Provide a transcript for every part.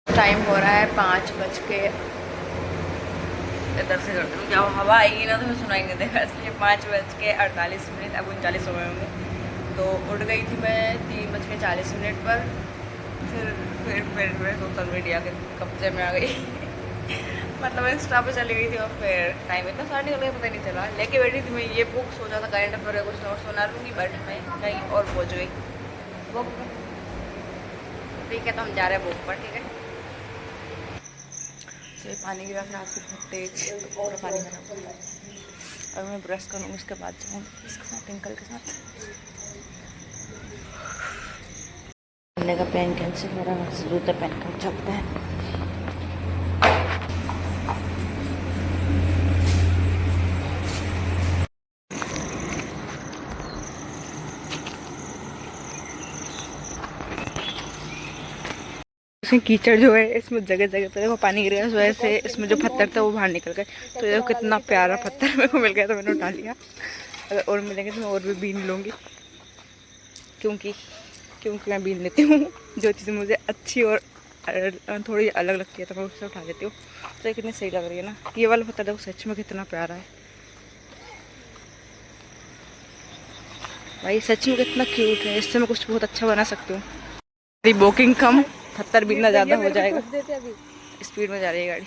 Time हो रहा है 5 बज के। इधर से करती हूँ, जब हवा आएगी ना तो मैं सुनाई नहीं देगा, इसलिए 5 बज के 48 मिनट, अब 39 हुए होंगे। तो उठ गई थी मैं 3 बज के 40 मिनट पर। फिर मैं सोशल मीडिया के कब्जे में आ गई मतलब इंस्टा पे चली गई थी और फिर टाइम इतना सारा निकल गया पता नहीं चला। लेके बैठी थी मैं ये बुक, सोचा था करंट अफेयर कुछ नोट्स बना लूँगी, बट मैं कहीं और पहुँच गई बुक में। ठीक है, तो हम जा रहे हैं बुक पर। ठीक है, तो पानी गिरा फिर आपको बहुत तेज और पानी भरा। और मैं ब्रश करूँगी, उसके बाद जाऊँगी इसके साथ, टिंकल के साथ। का पेन कैंसिल हो रहा है, जूते पहन कर चलते हैं। इसमें कीचड़ जो है, इसमें जगह जगह पे देखो पानी गिर गया, इस वजह से इसमें जो पत्थर थे वो बाहर निकल गए। तो देखो कितना प्यारा पत्थर मेरे को मिल गया, तो मैंने उठा लिया। अगर और मिलेंगे तो मैं और भी बीन लूँगी, क्योंकि मैं बीन लेती हूँ। जो चीज़ मुझे अच्छी और थोड़ी अलग लगती है तो मैं उससे उठा लेती हूँ। तो ये कितनी सही लग रही है ना, ये वाला पत्थर देखो सच में कितना प्यारा है भाई, सच में कितना क्यूट है। इससे मैं कुछ बहुत अच्छा बना सकती हूँ। मेरी वॉकिंग कम पत्थर बीनना ज़्यादा हो जाएगा, स्पीड में जा रही है गाड़ी।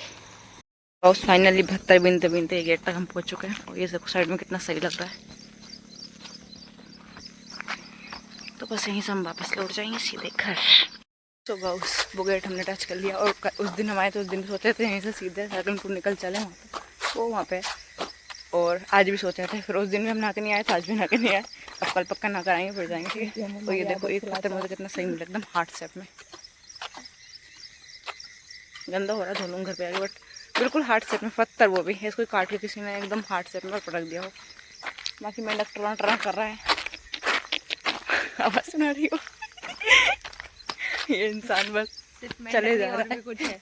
और फाइनली पत्थर बीनते बीनते गेट तक हम पहुँच चुके हैं। और ये देखो साइड में कितना सही लग रहा है। तो बस यहीं से हम वापस लौट जाएंगे सीधे घर। तो बस वो गेट हमने टच कर लिया। और उस दिन हमारे तो उस दिन सोचे थे यहीं से सीधे सहारनपुर निकल चले वहाँ पे, वो वहाँ पे। और आज भी सोचे थे, फिर उस दिन भी हम नहा के नहीं आए थे, आज भी नहा के नहीं आए। अब कल पक्का नहा कर आएंगे, फिर जाएंगे। ठीक है, और ये देखो एक पत्थर मुझे कितना सही मिला, एकदम हार्ट शेप में। गंदा हो रहा है, धोलूँ घर पे आगे, बट बिल्कुल हार्ट शेप में पत्थर, वो भी इसको काट के किसी ने एकदम हार्ट शेप में पटक दिया हो। बाकी मैं डॉक्टर टर्न कर रहा है, आवाज़ सुना रही हो ये इंसान बस चले जा रहा है कुछ है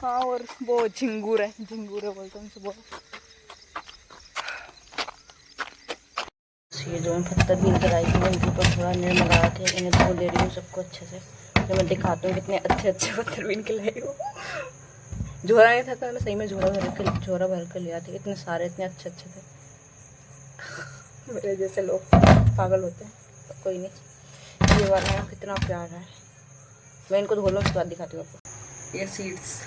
हाँ, और वो झिंगूर है बोलते हैं सुबह। ये जो पत्थर बीन कर आई थी, मैं इनके ऊपर थोड़ा निर्म लगा थे, इन्हें धो ले रही हूँ सबको अच्छे से। तो मैं दिखाती हूँ कितने अच्छे अच्छे पत्थर बीन के लाई हूँ। झोरा नहीं था तो मैं सही में झोरा भर कर लिया था। इतने सारे इतने अच्छे अच्छे थे। मेरे जैसे लोग पागल होते हैं, तो कोई नहीं। ये वाला कितना प्यारा है, मैं इनको धो लूँ उसके बाद दिखाती हूँ आपको। ये सीड्स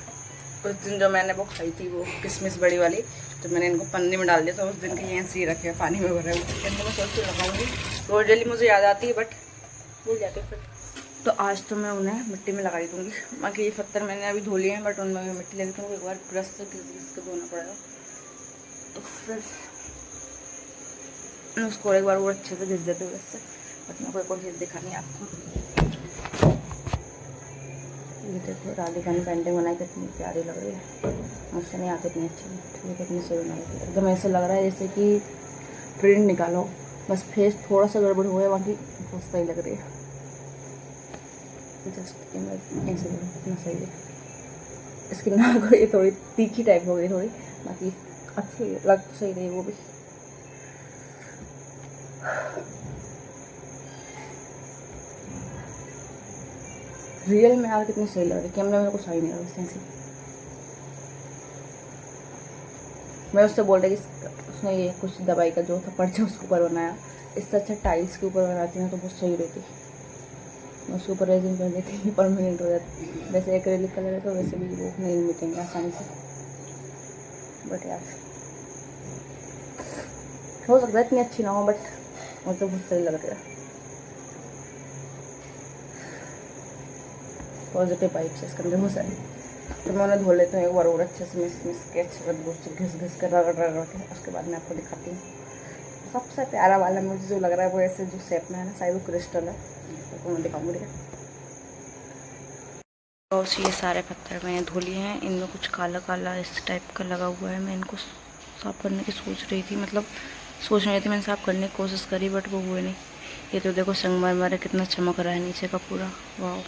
उस दिन जो मैंने वो खाई थी, वो किशमिश बड़ी वाली, तो मैंने इनको पन्नी में डाल दिया। तो उस दिन के ये सी रखे पानी में भरे हुए, इनको मैं सोच के लगाऊंगी। रोज डेली मुझे याद आती है बट भूल जाती है फिर। तो आज तो मैं उन्हें मिट्टी में लगाई दूँगी। बाकी ये पत्थर मैंने अभी धो लिए हैं, बट उनमें भी मिट्टी लगी, तो उनको एक बार ब्रश से घिस के धोना पड़ेगा। तो फिर उसको एक बार वो अच्छे से घिस देते हुए इससे। बट मैं कोई चीज़ दिखानी है आपको। ये देखो राधिका ने पेंटिंग बनाई, कितनी प्यारी लग रही है। मुझसे नहीं आती इतनी अच्छी, ये कितनी सही बनाई थी। एकदम ऐसे लग रहा है जैसे कि प्रिंट निकालो, बस फेस थोड़ा सा गड़बड़ हुआ है, बाकी बहुत सही लग रही है। जस्ट ऐसे कितना सही है। इसकी नाक ये थोड़ी तीखी टाइप हो गई थोड़ी, बाकी अच्छी लग तो सही रही वो भी। रियल में यार कितनी सही लग रही है, कैमरा में कुछ सही नहीं लग रहा है। मैं उससे बोल रही कि उसने ये कुछ दवाई का जो था पर्चा उसके ऊपर बनाया, इससे अच्छा टाइल्स के ऊपर बनाती ना तो बहुत सही रहती। मैं उसके ऊपर रेजिन कर देती, परमानेंट हो जाती। वैसे एक्रेलिक कलर है तो वैसे भी वो नहीं मिटेंगे आसानी से। बट यार हो सकता है इतनी अच्छी ना हो, बट मुझे बहुत सही लग रहा है। पॉजिटिव वाइब्स इसके अंदर बहुत सारी। तो मैं उन्हें धो लेती हूँ एक बार और अच्छे से, मिस के अच्छे से घिस कर रगड़ के, उसके बाद मैं आपको दिखाती हूँ। सबसे प्यारा वाला मुझे जो लग रहा है वो ऐसे जो शेप में है ना, शायद वो क्रिस्टल है, तो मैं दिखाऊंगी। और ये सारे पत्थर मैंने धो लिए हैं, इनमें कुछ काला काला इस टाइप का लगा हुआ है। मैं इनको साफ़ करने की सोच रही थी, मैंने साफ़ करने की कोशिश करी, बट वो हुए नहीं। ये तो देखो संगमरमर कितना चमक रहा है नीचे का पूरा, वाह।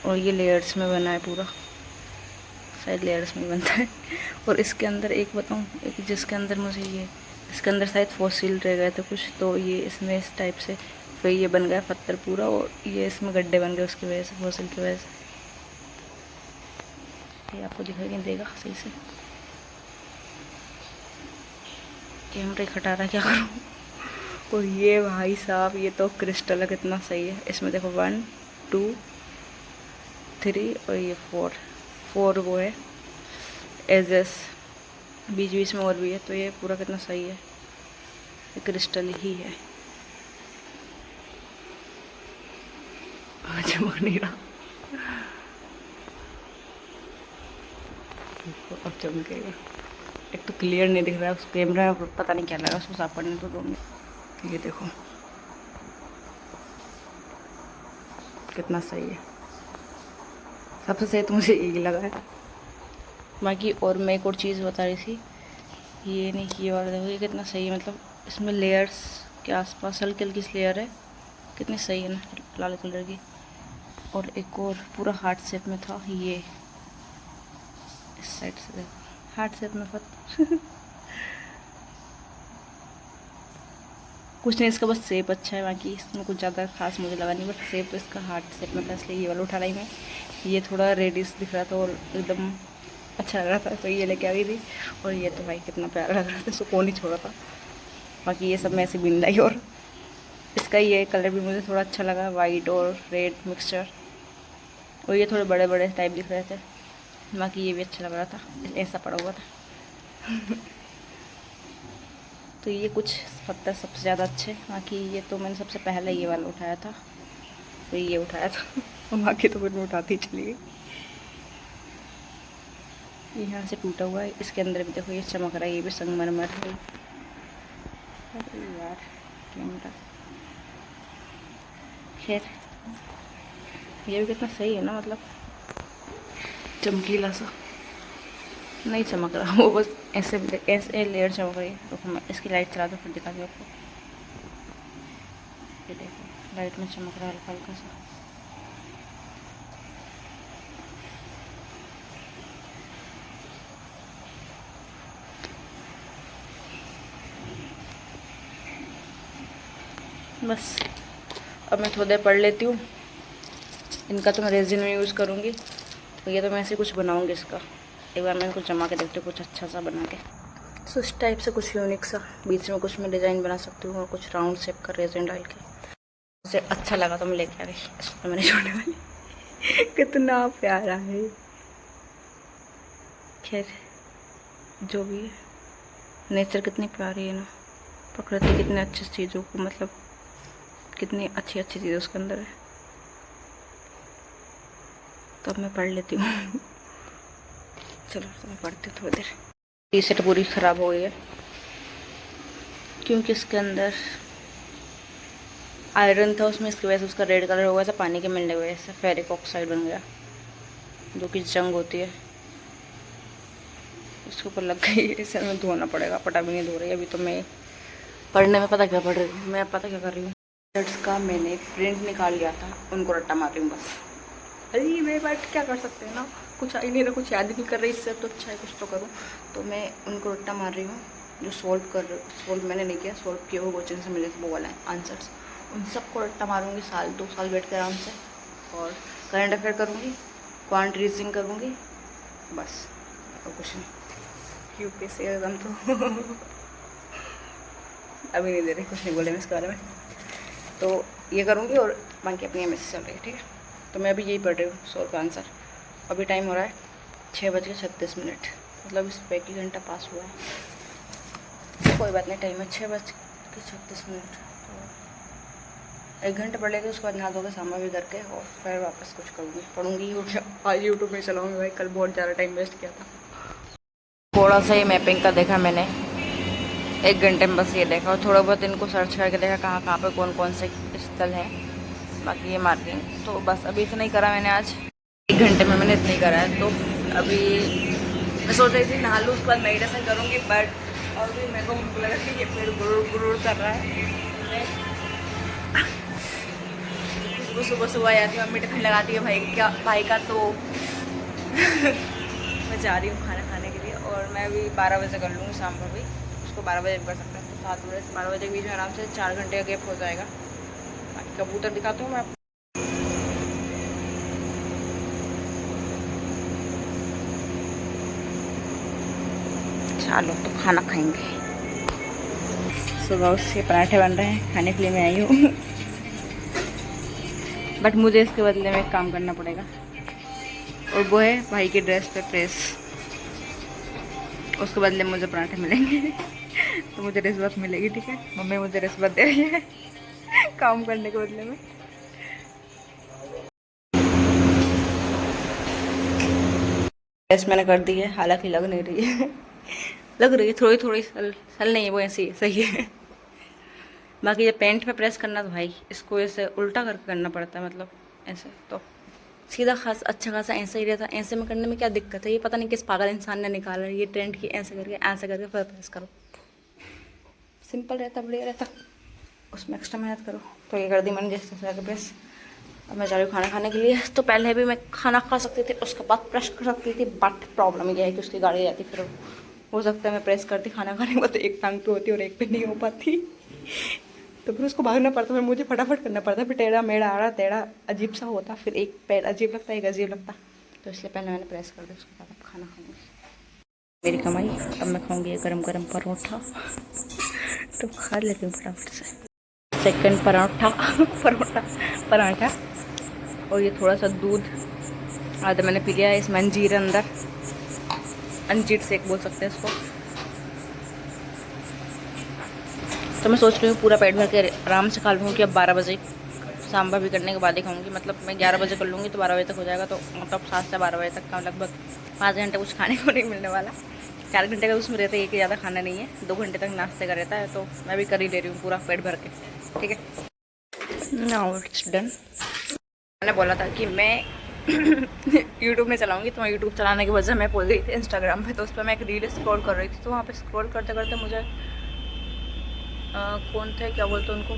और ये लेयर्स में बना है पूरा, शायद लेयर्स में बनता है। और इसके अंदर एक बताऊँ, एक जिसके अंदर मुझे ये, इसके अंदर शायद फॉसिल रह गए थे कुछ, तो ये इसमें इस टाइप से पे ये बन गया पत्थर पूरा, और ये इसमें गड्ढे बन गए उसकी वजह से, फोसिल की वजह से। ये आपको दिखाई नहीं देगा सही से, कैमरे खटा रहा, क्या करूँ। और ये भाई साहब ये तो क्रिस्टल है, कितना सही है। इसमें देखो 1 2 3 और ये 4 वो है एजेस, बीच बीच में और भी है। तो ये पूरा कितना सही है, ये क्रिस्टल ही है। चमक नहीं रहा, अब चमकेगा। एक तो क्लियर नहीं दिख रहा है उस कैमरा में, पता नहीं क्या लगा उसको साफ करने तो 2 मिनट। ये देखो कितना सही है, सबसे सही तो मुझे यही लगा है। बाकी और मैं एक और चीज़ बता रही थी, ये नहीं ये वाला देखो, ये कितना सही है। मतलब इसमें लेयर्स के आसपास हल्की हल्की लेयर है, कितनी सही है ना लाल कलर की। और एक और पूरा हार्ट शेप में था, ये इस साइड से देखो हार्ट शेप में कुछ नहीं, इसका बस शेप अच्छा है, बाकी इसमें कुछ ज़्यादा खास मुझे लगा नहीं, बट शेप तो इसका हार्ट शेप में था, इसलिए ये वाला उठा रही मैं। ये थोड़ा रेडिश दिख रहा था और एकदम अच्छा लग रहा था, तो ये लेके आ गई थी। और ये तो भाई कितना प्यारा लग रहा था, इसको कौन ही छोड़ा था। बाकी ये सब मैं ऐसे बिन लाई। और इसका ये कलर भी मुझे थोड़ा अच्छा लगा, वाइट और रेड मिक्सचर। और ये थोड़े बड़े बड़े टाइप दिख रहे थे, बाकी ये भी अच्छा लग रहा था, ऐसा पड़ा हुआ था। तो ये कुछ पत्थर सबसे ज़्यादा अच्छे, बाकी ये तो मैंने सबसे पहले ये वाला उठाया था, तो ये उठाया था। और बाकी तो फिर मैं उठाती चली गई। ये यहाँ से टूटा हुआ है, इसके अंदर भी देखो ये चमक रहा है, ये भी संगमरमर है। अरे यार कैमरा, खैर ये भी कितना सही है ना, मतलब चमकीला सा नहीं चमक रहा, वो बस ऐसे ऐसे लेयर चमक रही है। तो मैं इसकी लाइट चला दो फिर दिखा दूँ आपको। ये देखो लाइट में चमक रहा है हल्का हल्का सा। बस अब मैं थोड़ी देर पढ़ लेती हूँ। इनका तो मैं रेजिन में यूज़ करूँगी, तो ये तो मैं ऐसे कुछ बनाऊँगी इसका। एक बार मैं इनको जमा के देखती हूँ कुछ अच्छा सा बना के। सो इस टाइप से कुछ यूनिक सा, बीच में कुछ मैं डिज़ाइन बना सकती हूँ और कुछ राउंड शेप का रेजिन डाल के। मुझे अच्छा लगा तो मैं लेके आ गई, इसको तो मैंने छोड़ने वाली। कितना प्यारा है। खैर जो भी है, नेचर कितनी प्यारी है ना, प्रकृति कितने अच्छी चीज़ों को, मतलब कितनी अच्छी अच्छी चीज़ें उसके अंदर है। तो अब मैं पढ़ लेती हूँ। चलो तो मैं पढ़ती हूँ थोड़ी देर। टी शर्ट पूरी ख़राब हो गई है क्योंकि इसके अंदर आयरन था उसमें, इसकी वजह से उसका रेड कलर हो गया था पानी के मिलने की वजह से, फेरिक ऑक्साइड बन गया, जो कि जंग होती है उसके ऊपर लग गई। इसे हमें धोना पड़ेगा, पटा भी नहीं धो रही अभी। तो मैं पढ़ने में पता क्या पढ़ रही हूँ, मैं पता क्या कर रही हूँ, शर्ट्स का मैंने प्रिंट निकाल लिया था, उनको रट्टा मार रही हूँ बस। अरे मैं बट क्या कर सकते हैं ना, कुछ आ ही नहीं रहा, कुछ याद नहीं कर रही, इससे तो अच्छा है कुछ तो करूँ। तो मैं उनको रट्टा मार रही हूँ जो सोल्व मैंने नहीं किया, सोल्व किए वो कोचिंग से मिले थे वो वाला आंसर्स, उन सबको रट्टा मारूंगी 2 साल बैठ कर आराम से। और करंट अफेयर करूँगी, क्वांट रीजनिंग करूँगी, बस और कुछ नहीं। यूपीएससी एग्जाम तो अभी नहीं दे रही, कुछ नहीं बोले मैं इसके बारे में। तो ये करूँगी और बाकी अपनी एमएससी चल रही है, ठीक है। तो मैं अभी यही पढ़ रही हूँ सोल्व का आंसर। अभी टाइम हो रहा है 6:36, मतलब इस पे 1 घंटा पास हुआ है। कोई बात नहीं, टाइम है 6:36। तो 1 घंटा पढ़ लेती, उसके बाद नहा धो के सामान भी करके और फिर वापस कुछ करूँगी, पढ़ूँगी। हो गया आज यूट्यूब में चलाऊँगी भाई, कल बहुत ज़्यादा टाइम वेस्ट किया था। थोड़ा सा ही मैपिंग का देखा मैंने, 1 घंटे में बस ये देखा, और थोड़ा बहुत इनको सर्च करके देखा कहाँ कहाँ पे कौन कौन से स्थल हैं। बाकी ये मार्किंग तो बस अभी इतना ही करा मैंने आज, 1 घंटे में मैंने इतना ही करा है। तो अभी मैं सोच रही थी नहा लूँ, उसके बाद मेडिटेशन करूँगी, बट अभी मेरे को लगा कि ये पेड़ गुरूर कर रहा है। सुबह सुबह आती हूँ, मम्मी टिफिन लगाती है भाई का तो मैं जा रही हूँ खाना खाने के लिए। और मैं अभी 12 बजे कर लूँगी शाम को भी, उसको 12 बजे भी कर सकते हैं, तो 7 बजे से 12 बजे के बीच में आराम से 4 घंटे का गैप हो जाएगा। कबूतर दिखाता हूँ मैं आपको। चलो तो खाना खाएंगे। सुबह उसके पराठे बन रहे हैं, खाने के लिए मैं आई हूँ। बट मुझे इसके बदले में एक काम करना पड़ेगा, और वो है भाई की ड्रेस पे प्रेस। उसके बदले मुझे पराठे मिलेंगे। तो मुझे रिश्वत मिलेगी, ठीक है। मम्मी मुझे रिश्वत दे रही है काम करने के बदले में। ड्रेस मैंने कर दी है, हालांकि लग नहीं रही है। लग रही है थोड़ी थोड़ी, सल नहीं है वो, ऐसी सही है। बाकी ये पेंट पे प्रेस करना तो भाई इसको ऐसे उल्टा करके करना पड़ता है, मतलब ऐसे तो सीधा खास अच्छा खासा ऐसे ही रहता। ऐसे में करने में क्या दिक्कत है, ये पता नहीं किस पागल इंसान ने निकाला है ये ट्रेंड की, ऐसे करके फिर प्रेस करो। सिंपल रहता, बढ़िया रहता, उसमें एक्स्ट्रा मेहनत करो। तो ये कर दी मैंने जैसे तैसे प्रेस। अब मैं जा रही हूँ खाना खाने के लिए। तो पहले भी मैं खाना खा सकती थी, उसके बाद प्रेस कर सकती थी, बट प्रॉब्लम ये है कि उसकी गाड़ी जाती, फिर हो सकता है मैं प्रेस करती खाना खाने के बाद, तो एक टांग पे होती और एक पे नहीं हो पाती। तो फिर उसको भागना पड़ता, फिर मुझे फटाफट करना पड़ता, फिर टेढ़ा मेढ़ा आड़ा टेढ़ा अजीब सा होता, फिर एक पैर अजीब लगता, एक अजीब लगता। तो इसलिए पहले मैंने प्रेस कर दिया, उसके बाद अब खाना खाऊंगी। मेरी कमाई। अब मैं खाऊंगी ये गरम गरम परोठा। तो खा लेती हूँ फटाफट से। सेकंड पराठा पराठा। और ये थोड़ा सा दूध आधा मैंने पी लिया है, इसमें अंजीर अंदर, अंजीर शेक बोल सकते हैं इसको। तो मैं सोच रही हूँ पूरा पेट भर के आराम से खा लूँगी। अब 12 बजे सांभर भी करने के बाद ही खाऊंगी। मतलब मैं 11 बजे कर लूँगी तो 12 बजे तक हो जाएगा। तो मतलब 7 से 12 बजे तक का लगभग 5 घंटे कुछ खाने को नहीं मिलने वाला। 4 घंटे का उसमें रहता है, एक ही ज़्यादा खाना नहीं है। 2 घंटे तक नाश्ते का रहता है। तो मैं भी कर ही ले रही हूँ पूरा पेट भर के, ठीक है। Now it's done. मैंने बोला था कि मैं यूट्यूब में चलाऊँगी, तो मैं यूट्यूब चलाने की वजह मैं बोल गई थी इंस्टाग्राम पे। तो उस पर मैं एक रील स्क्रॉल कर रही थी, तो वहाँ पे स्क्रॉल करते करते मुझे कौन थे, क्या बोलते उनको,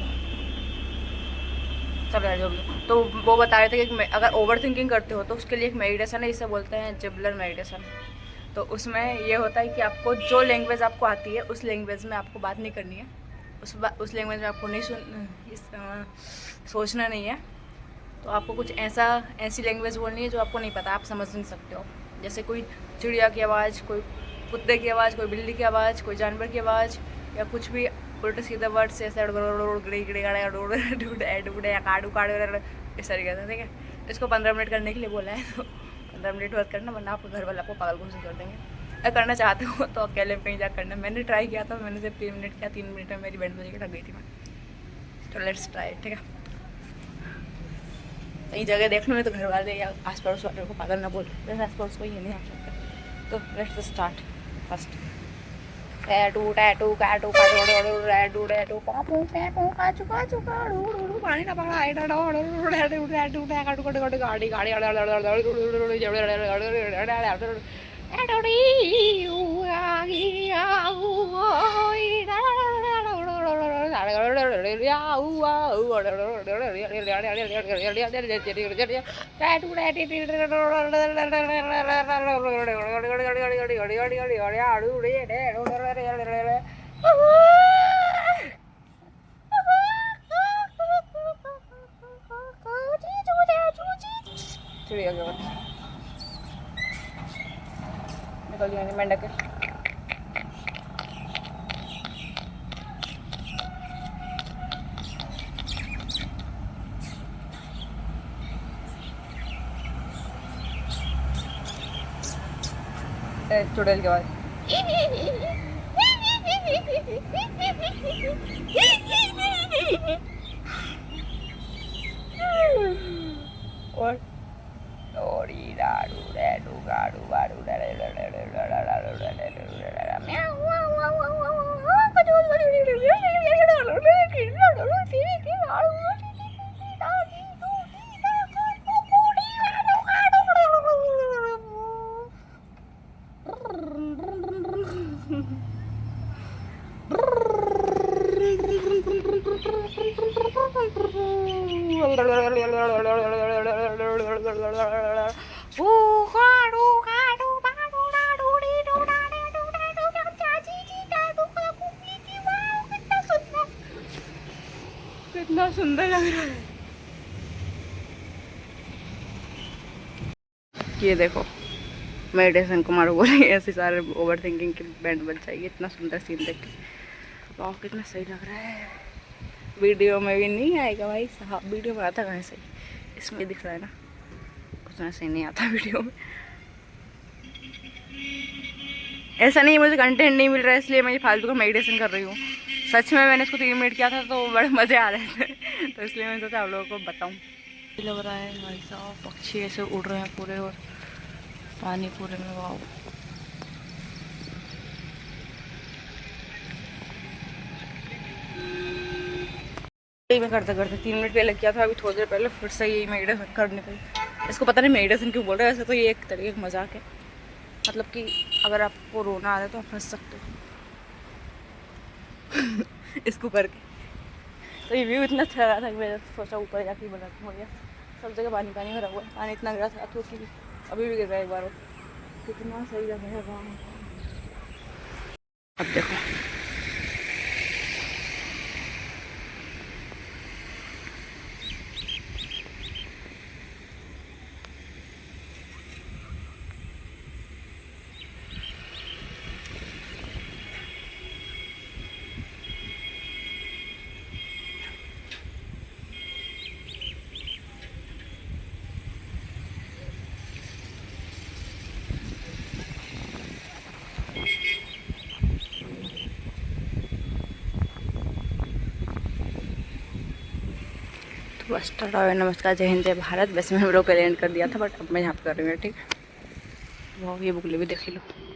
चल रहा है जो भी। तो वो बता रहे थे कि अगर ओवर थिंकिंग करते हो तो उसके लिए एक मेडिटेशन है, इसे बोलते हैं जिबलर मेडिटेशन। तो उसमें ये होता है कि आपको जो लैंग्वेज आपको आती है उस लैंग्वेज में आपको बात नहीं करनी है, उस लैंग्वेज में आपको नहीं सोचना नहीं है। तो आपको कुछ ऐसी लैंग्वेज बोलनी है जो आपको नहीं पता, आप समझ नहीं सकते हो। जैसे कोई चिड़िया की आवाज़, कोई कुत्ते की आवाज़, कोई बिल्ली की आवाज़, कोई जानवर की आवाज़, या कुछ भी उल्टे सीधे वर्ड से ऐसे इस तरीके से, ठीक है। इसको 15 मिनट करने के लिए बोला है। तो 15 मिनट बाद करना, वरना आपको घर वाले आपको पागल घोषित कर देंगे। अगर करना चाहते हो तो अकेले में कहीं जा करना। मैंने ट्राई किया था, मैंने सिर्फ 3 मिनट किया, 3 मिनट में मेरी बैंड बजे के थक गई थी मैं। तो लेट्स ट्राई, ठीक है। कहीं जगह देख लूँ तो घर वाले या आस पड़ोस वाले को पागल ना बोल, जैसे आस पड़ोस को ये नहीं आ सकते। तो let's start first. Tattoo tattoo काटू काटू टैटू टैटू कापू टैटू काचू काचू काडू पानी ना पकड़ा आइडा डो टैटू टैटू काटू काटू काटू गाड़ी गाड़ी चिड़िया के बाद निकल गई मेंढक के। चुड़ैल के बाद और कितना सुंदर लग रहा है। ये देखो मेडिटेशन को मारो बोले ऐसे सारे ओवर थिंकिंग की बैंड बज जाएगी। इतना सुंदर सीन देख के वाह कितना सही लग रहा है। वीडियो में भी नहीं आएगा भाई साहब, वीडियो में आता कहाँ सही, इसमें दिख रहा है ना, उतना सही नहीं आता वीडियो में। ऐसा नहीं मुझे कंटेंट नहीं मिल रहा है इसलिए मैं ये फालतू का मेडिटेशन कर रही हूँ। सच में मैंने इसको 3 मिनट किया था तो बड़े मज़े आ रहे थे तो इसलिए मैंने सोचा आप लोगों को बताऊँ। लग रहा है भाई साहब पक्षी ऐसे उड़ रहे हैं पूरे और पानी पूरे में। वाह यही मैं करते करते 3 मिनट पहले किया था, अभी थोड़ी देर पहले फिर से यही मेडिटेशन करने पे। इसको पता नहीं मेडिटेशन क्यों बोल रहे हैं, वैसे तो ये एक तरीके का मजाक है। मतलब कि अगर आपको रोना आ रहा है तो आप हंस सकते हो इसको करके। तो ये व्यू इतना अच्छा लगा था कि मैंने सोचा ऊपर जाके बनाती हूँ। सब जगह पानी पानी भरा हुआ है, पानी इतना गिरा था तो कि अभी भी गिर रहा है एक बार। कितना सही लग रहा है वहाँ। अब देखो बस टाटा नमस्कार जय हिंद जय भारत। वैसे मैं वीडियो पहले एंड कर दिया था बट अब मैं यहाँ पर कर रही हूँ। ठीक है, वो ये बुकले भी देख लो।